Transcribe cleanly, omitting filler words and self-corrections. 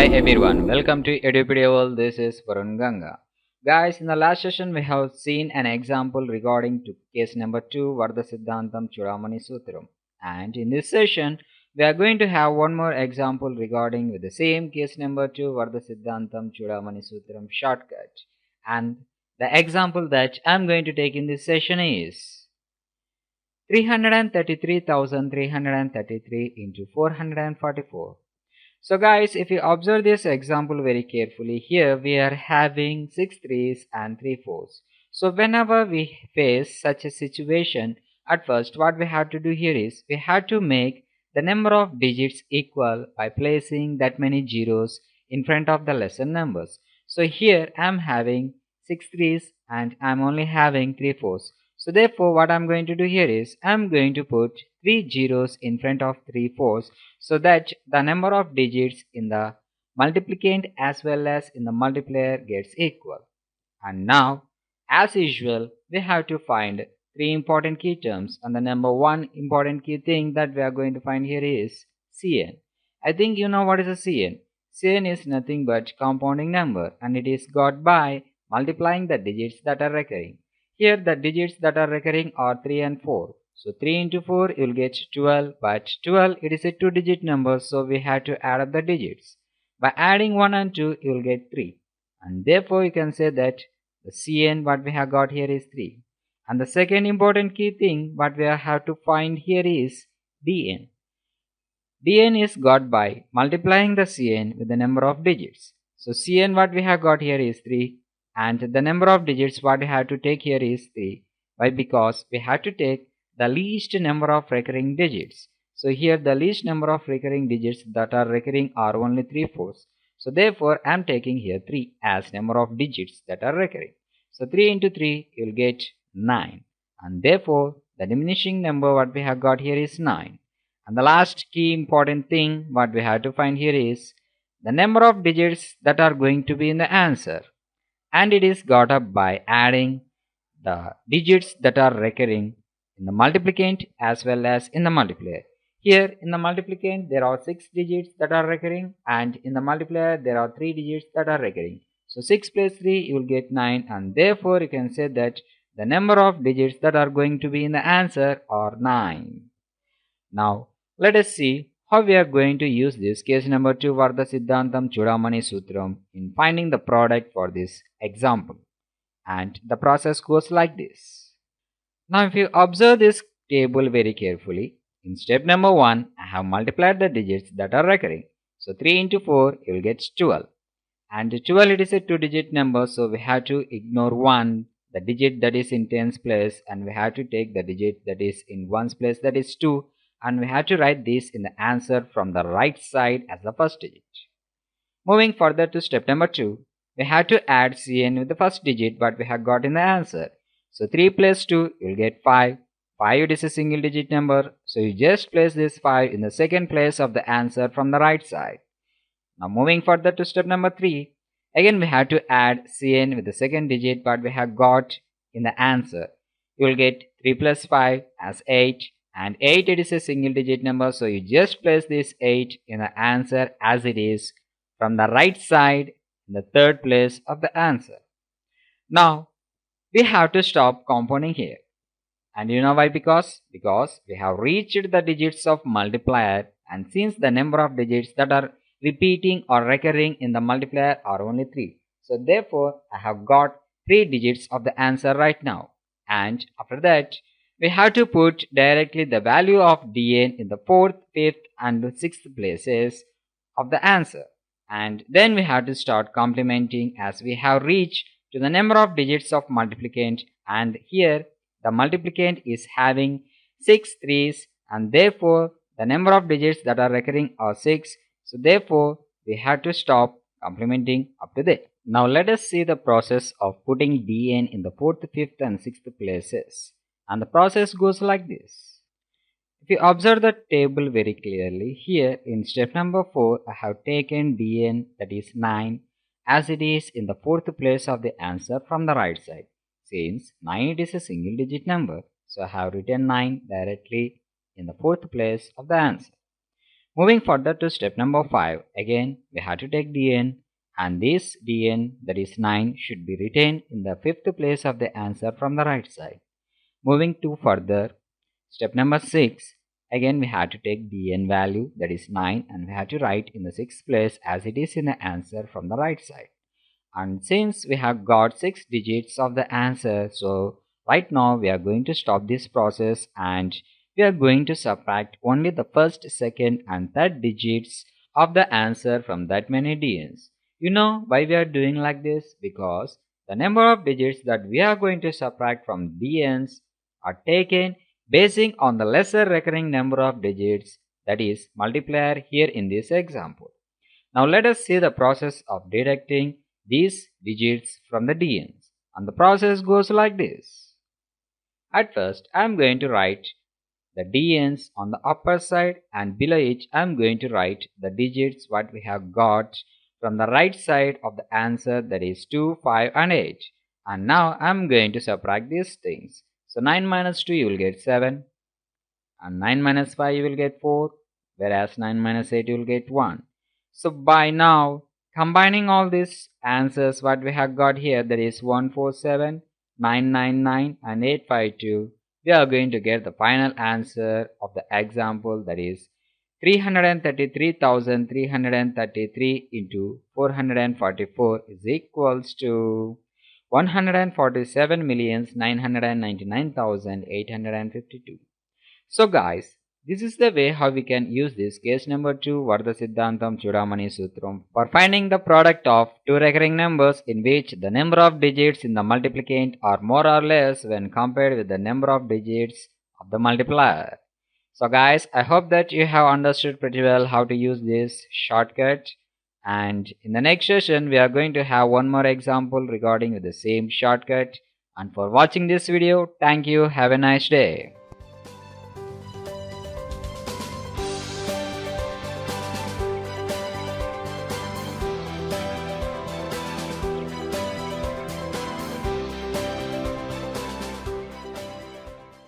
Hi everyone, welcome to Edupedia World. This is Varun Ganga. Guys, in the last session we have seen an example regarding to case number 2 Vardha Siddhantam Chudamani Sutram. And in this session we are going to have one more example regarding with the same case number 2 Vardha Siddhantam Chudamani Sutram shortcut. And the example that I am going to take in this session is 333,333 into 444. So guys, if you observe this example very carefully, here we are having 6 threes and 3 fours. So whenever we face such a situation, at first what we have to do here is, we have to make the number of digits equal by placing that many zeros in front of the lesser numbers. So here I am having 6 threes and I am only having 3 fours. So therefore what I am going to do here is, I am going to put 3 zeros in front of 3 fours so that the number of digits in the multiplicand as well as in the multiplier gets equal. And now, as usual, we have to find three important key terms, and the number one important key thing that we are going to find here is Cn. I think you know what is a Cn. Cn is nothing but compounding number, and it is got by multiplying the digits that are recurring. Here the digits that are recurring are 3 and 4. So 3 into 4 you will get 12, but 12 it is a two digit number, so we have to add up the digits. By adding 1 and 2 you will get 3, and therefore you can say that the Cn what we have got here is 3. And the second important key thing what we have to find here is Dn. Dn is got by multiplying the Cn with the number of digits. So Cn what we have got here is 3, and the number of digits what we have to take here is 3. Why? Because we have to take the least number of recurring digits. So here the least number of recurring digits that are recurring are only 3 fourths. So therefore I am taking here 3 as number of digits that are recurring. So 3 into 3 you will get 9, and therefore the diminishing number what we have got here is 9. And the last key important thing what we have to find here is the number of digits that are going to be in the answer, and it is got up by adding the digits that are recurring in the multiplicand as well as in the multiplier. Here in the multiplicand there are 6 digits that are recurring, and in the multiplier there are 3 digits that are recurring. So 6 plus 3 you will get 9, and therefore you can say that the number of digits that are going to be in the answer are 9. Now let us see how we are going to use this case number 2 Vardha Siddhantam Chudamani Sutram in finding the product for this example. And the process goes like this. Now if you observe this table very carefully, in step number 1 I have multiplied the digits that are recurring. So 3 into 4 you will get 12, and 12 it is a two digit number, so we have to ignore 1, the digit that is in tens place, and we have to take the digit that is in ones place, that is 2, and we have to write this in the answer from the right side as the first digit. Moving further to step number 2, we have to add Cn with the first digit what we have got in the answer. So 3 plus 2 you will get 5. 5 it is a single digit number, so you just place this 5 in the second place of the answer from the right side. Now moving further to step number 3, again we have to add Cn with the second digit what we have got in the answer. You will get 3 plus 5 as 8, and 8 it is a single digit number, so you just place this 8 in the answer as it is from the right side in the third place of the answer. Now we have to stop compounding here. And you know why? Because we have reached the digits of multiplier, and since the number of digits that are repeating or recurring in the multiplier are only 3, so therefore I have got 3 digits of the answer right now. And after that we have to put directly the value of Dn in the 4th, 5th and 6th places of the answer, and then we have to start complementing as we have reached to the number of digits of multiplicand, and here the multiplicand is having 6 threes, and therefore the number of digits that are recurring are 6, so therefore we have to stop complementing up to there. Now let us see the process of putting Dn in the 4th, 5th and 6th places, and the process goes like this. If you observe the table very clearly, here in step number 4 I have taken Dn, that is 9, as it is in the 4th place of the answer from the right side. Since 9 it is a single digit number, so I have written 9 directly in the 4th place of the answer. Moving further to step number 5, again we have to take dn, and this dn, that is 9, should be written in the fifth place of the answer from the right side. Moving to further, step number 6, again we have to take dn value, that is 9, and we have to write in the sixth place as it is in the answer from the right side. And since we have got 6 digits of the answer, so right now we are going to stop this process and we are going to subtract only the first, second and third digits of the answer from that many DNs. You know why we are doing like this? Because the number of digits that we are going to subtract from DNs are taken basing on the lesser recurring number of digits, that is multiplier here in this example. Now let us see the process of deducting these digits from the DNs, and the process goes like this. At first I am going to write the DNs on the upper side, and below it I am going to write the digits what we have got from the right side of the answer, that is 2, 5 and 8. And now I am going to subtract these things. So 9 minus 2 you will get 7, and 9 minus 5 you will get 4, whereas 9 minus 8 you will get 1. So by now, combining all these answers what we have got here, that is 147, 999 and 852, we are going to get the final answer of the example, that is 333,333 into 444 is equals to 147,999,852. So guys, this is the way how we can use this case number 2 Vardha Siddhantam Chudamani Sutram for finding the product of two recurring numbers in which the number of digits in the multiplicand are more or less when compared with the number of digits of the multiplier. So guys, I hope that you have understood pretty well how to use this shortcut, and in the next session we are going to have one more example regarding with the same shortcut. And for watching this video, thank you, have a nice day.